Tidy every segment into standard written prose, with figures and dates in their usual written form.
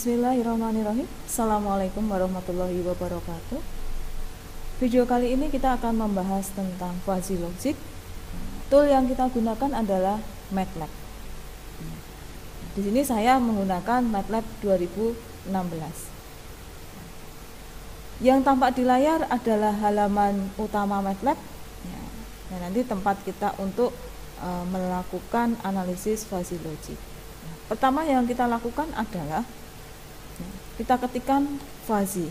Bismillahirrahmanirrahim. Assalamualaikum warahmatullahi wabarakatuh. Video kali ini kita akan membahas tentang fuzzy logic. Tool yang kita gunakan adalah MATLAB. Di sini saya menggunakan MATLAB 2016. Yang tampak di layar adalah halaman utama MATLAB. Nah, nanti tempat kita untuk melakukan analisis fuzzy logic. Pertama yang kita lakukan adalah kita ketikkan fuzzy.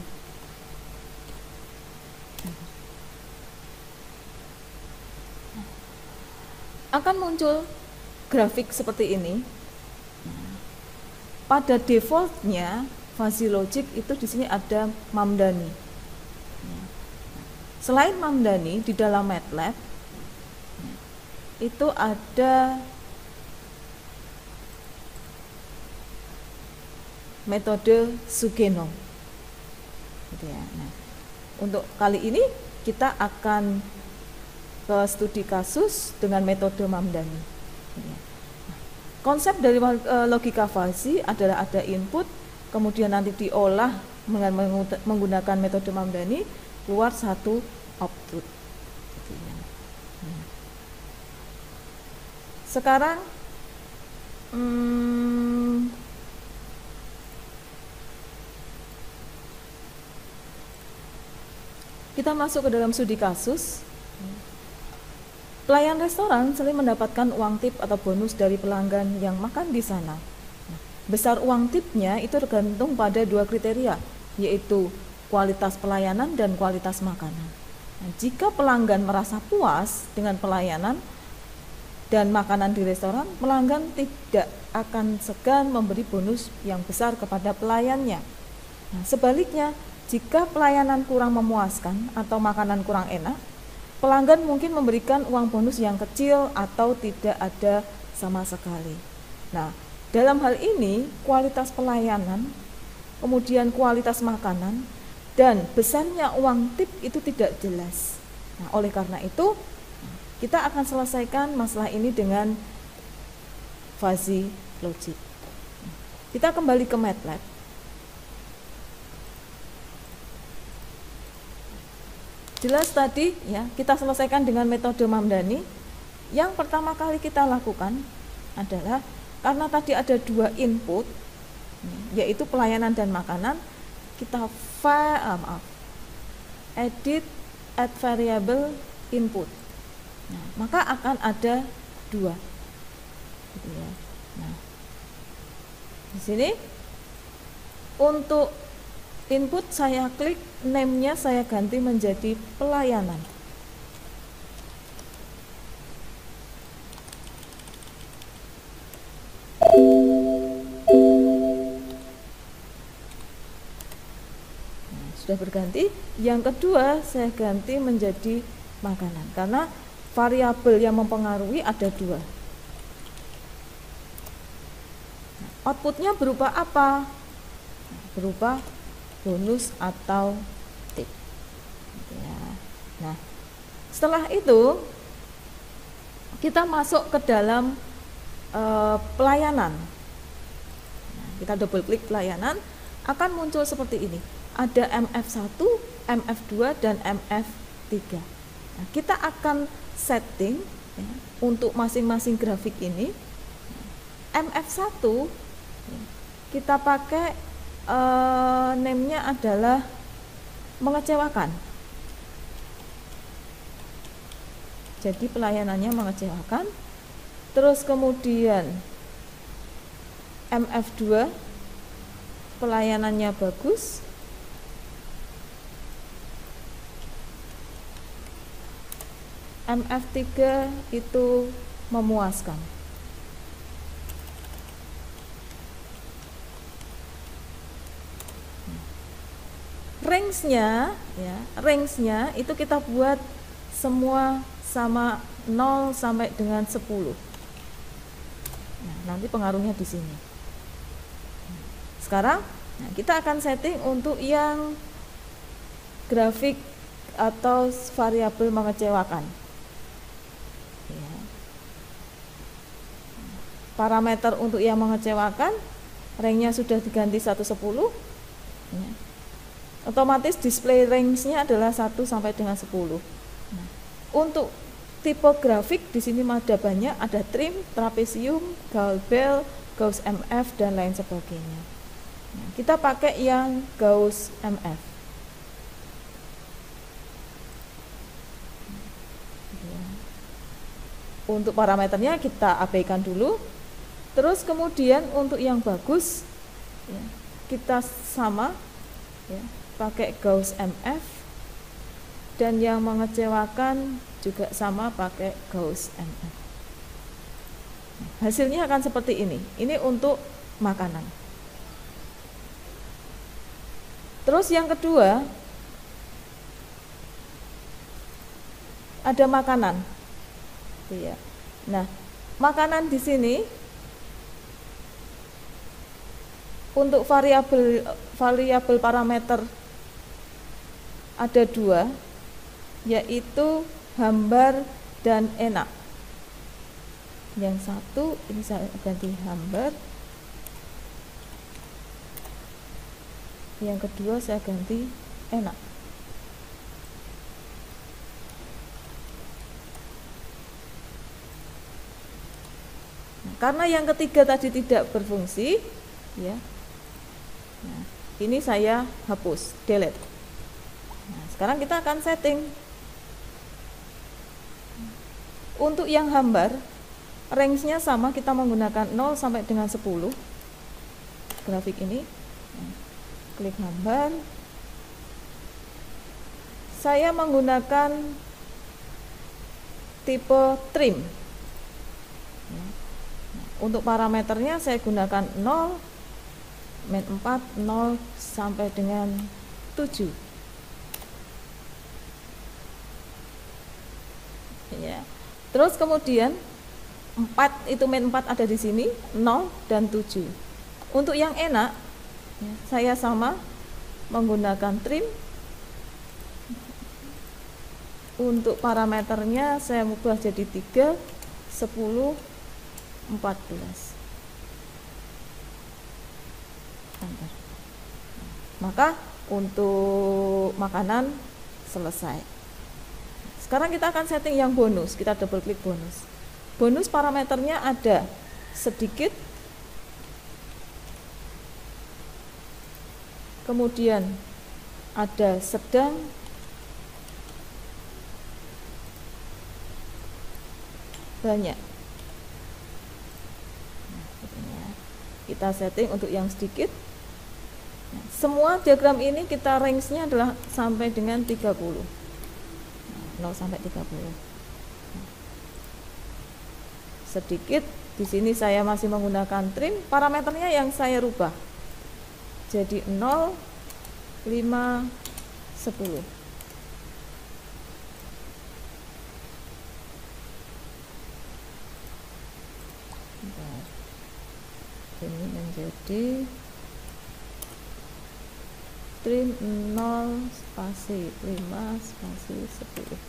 Akan muncul grafik seperti ini. Pada defaultnya fuzzy logic itu di sini ada Mamdani. Selain Mamdani di dalam MATLAB itu ada metode Sugeno. Gitu ya. Nah, untuk kali ini kita akan ke studi kasus dengan metode Mamdani. Konsep dari logika fuzzy adalah ada input, kemudian nanti diolah dengan menggunakan metode Mamdani, keluar satu output. Sekarang kita masuk ke dalam studi kasus. Pelayan restoran sering mendapatkan uang tip atau bonus dari pelanggan yang makan di sana. Besar uang tipnya itu tergantung pada dua kriteria, yaitu kualitas pelayanan dan kualitas makanan. Nah, jika pelanggan merasa puas dengan pelayanan dan makanan di restoran, pelanggan tidak akan segan memberi bonus yang besar kepada pelayannya. Nah, sebaliknya, jika pelayanan kurang memuaskan atau makanan kurang enak, pelanggan mungkin memberikan uang bonus yang kecil atau tidak ada sama sekali. Nah, dalam hal ini kualitas pelayanan, kemudian kualitas makanan, dan besarnya uang tip itu tidak jelas. Nah, oleh karena itu, kita akan selesaikan masalah ini dengan fuzzy logic. Kita kembali ke MATLAB. Jelas tadi ya, kita selesaikan dengan metode Mamdani. Yang pertama kali kita lakukan adalah karena tadi ada dua input, yaitu pelayanan dan makanan, kita edit add variable input. Nah, maka akan ada dua. Gitu ya. Nah, di sini untuk input saya klik, name-nya saya ganti menjadi pelayanan. Nah, sudah berganti. Yang kedua saya ganti menjadi makanan, karena variabel yang mempengaruhi ada dua. Nah, outputnya berupa apa? Berupa bonus atau tip. Ya. Nah, setelah itu kita masuk ke dalam pelayanan. Nah, kita double klik pelayanan, akan muncul seperti ini. Ada MF1, MF2 dan MF3. Nah, kita akan setting ya, untuk masing-masing grafik ini. MF1 kita pakai name-nya adalah mengecewakan. Jadi pelayanannya mengecewakan. Terus kemudian MF2 pelayanannya bagus. MF3 itu memuaskan. Range-nya itu kita buat semua sama 0 sampai dengan 10. Nah, nanti pengaruhnya di sini. Sekarang kita akan setting untuk yang grafik atau variabel mengecewakan. Ya. Parameter untuk yang mengecewakan Range-nya sudah diganti 110, ya. Otomatis display range-nya adalah 1 sampai dengan 10. Nah, untuk tipe grafik di sini ada banyak, ada trim, trapesium, Gauss Bell, Gauss MF dan lain sebagainya. Nah, kita pakai yang Gauss MF. Untuk parameternya kita abaikan dulu. Terus kemudian untuk yang bagus, ya, kita sama, ya, pakai Gauss MF, dan yang mengecewakan juga sama pakai Gauss MF. Hasilnya akan seperti ini. Ini untuk makanan. Terus yang kedua, ada makanan. Ya. Nah, makanan di sini untuk variabel parameter ada 2, yaitu hambar dan enak. Yang satu ini saya ganti hambar, yang kedua saya ganti enak. Nah, karena yang ketiga tadi tidak berfungsi, ya. Nah, ini saya hapus, delete. Nah, sekarang kita akan setting. Untuk yang hambar, range-nya sama, kita menggunakan 0 sampai dengan 10. Grafik ini. Nah, klik hambar. Saya menggunakan tipe trim. Nah, untuk parameternya saya gunakan 0, min 4, 0 sampai dengan 7. Ya. Terus kemudian 4 itu min 4 ada di sini, 0 dan 7. Untuk yang enak, ya, saya sama menggunakan trim. Untuk parameternya saya ubah jadi 3, 10, 14. Maka untuk makanan selesai. Sekarang kita akan setting yang bonus. Kita double klik bonus. Bonus parameternya ada sedikit, kemudian ada sedang, banyak. Nah, kita setting untuk yang sedikit. Nah, semua diagram ini kita range-nya adalah sampai dengan 30. Nah, 0 sampai 30. Nah, sedikit, di sini saya masih menggunakan trim, parameternya yang saya rubah. Jadi 0, 5, 10. Ini menjadi trim 0 spasi 5 spasi 10.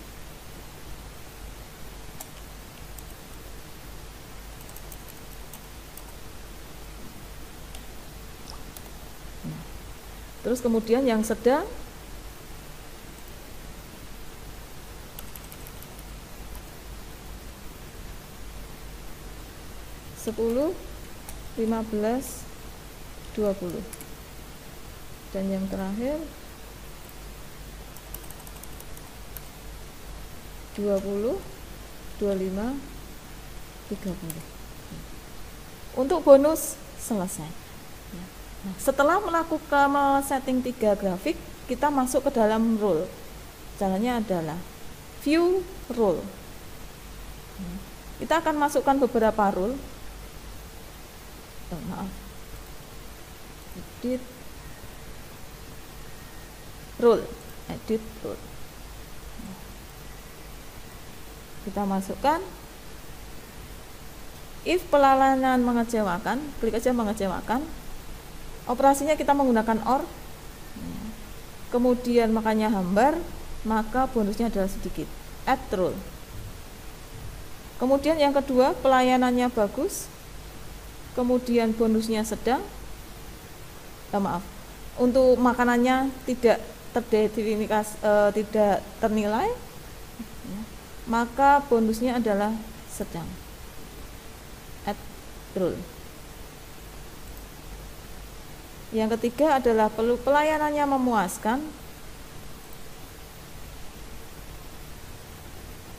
Nah, terus kemudian yang sedang sepuluh, 15, 20, dan yang terakhir 20, 25, 30. Untuk bonus selesai. Nah, setelah melakukan setting 3 grafik, kita masuk ke dalam rule. Caranya adalah view rule. Kita akan masukkan beberapa rule. Edit rule, edit rule. Kita masukkan if pelayanan mengecewakan, klik aja mengecewakan. Operasinya kita menggunakan OR. Kemudian makanya hambar, maka bonusnya adalah sedikit. Add rule. Kemudian yang kedua, pelayanannya bagus. Kemudian bonusnya sedang, maaf, untuk makanannya tidak teridentifikasi, tidak ternilai, ya, maka bonusnya adalah sedang. At rule. Yang ketiga adalah pelayanannya memuaskan,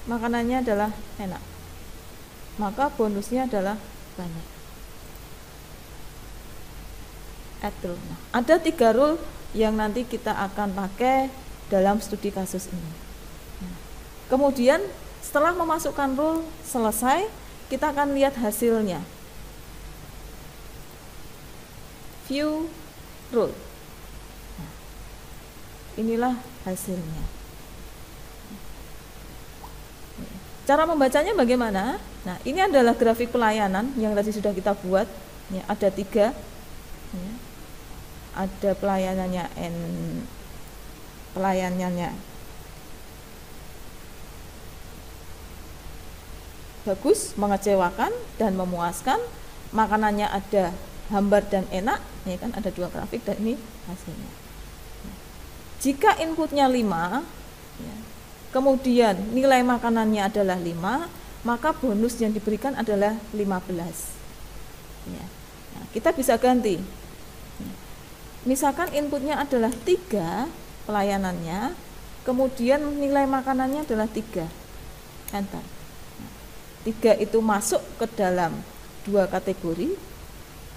makanannya adalah enak, maka bonusnya adalah banyak. At rule. Nah, ada 3 rule yang nanti kita akan pakai dalam studi kasus ini. Nah, kemudian setelah memasukkan rule selesai, kita akan lihat hasilnya. View rule. Nah, inilah hasilnya. Cara membacanya bagaimana? Nah, ini adalah grafik pelayanan yang tadi sudah kita buat. Ya, ada 3. Ya. Ada pelayanannya bagus, mengecewakan, dan memuaskan. Makanannya ada hambar dan enak, ya kan, ada 2 grafik dan ini hasilnya. Jika inputnya 5, ya, kemudian nilai makanannya adalah 5, maka bonus yang diberikan adalah 15. Ya. Nah, kita bisa ganti. Ya. Misalkan inputnya adalah 3 pelayanannya, kemudian nilai makanannya adalah 3. Enter. Nah, 3 itu masuk ke dalam 2 kategori.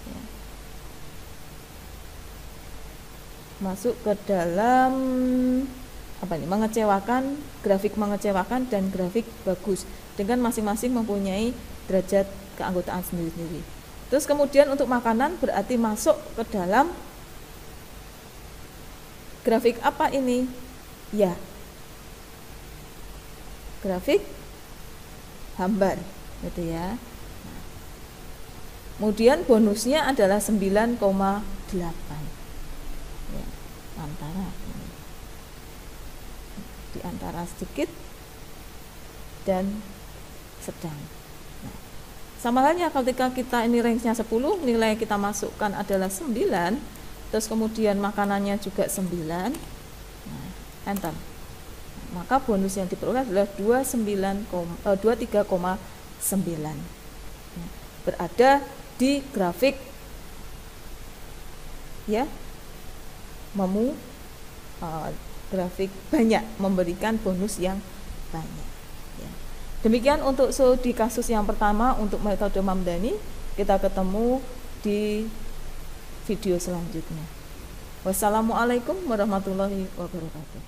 Ya. Masuk ke dalam mengecewakan, grafik mengecewakan, dan grafik bagus, dengan masing-masing mempunyai derajat keanggotaan sendiri-sendiri. Terus kemudian untuk makanan berarti masuk ke dalam grafik apa ini? Ya, grafik hambar, gitu ya. Nah, kemudian bonusnya adalah 9,8. Ya, di antara sedikit dan sedang. Nah, sama halnya ketika kita ini range-nya 10, nilai yang kita masukkan adalah 9, terus kemudian makanannya juga 9. Nah, enter. Maka bonus yang diperoleh adalah 23,9. Nah, berada di grafik ya grafik banyak, memberikan bonus yang banyak. Ya. Demikian untuk studi kasus yang pertama untuk metode Mamdani. Kita ketemu di video selanjutnya. Wassalamualaikum warahmatullahi wabarakatuh.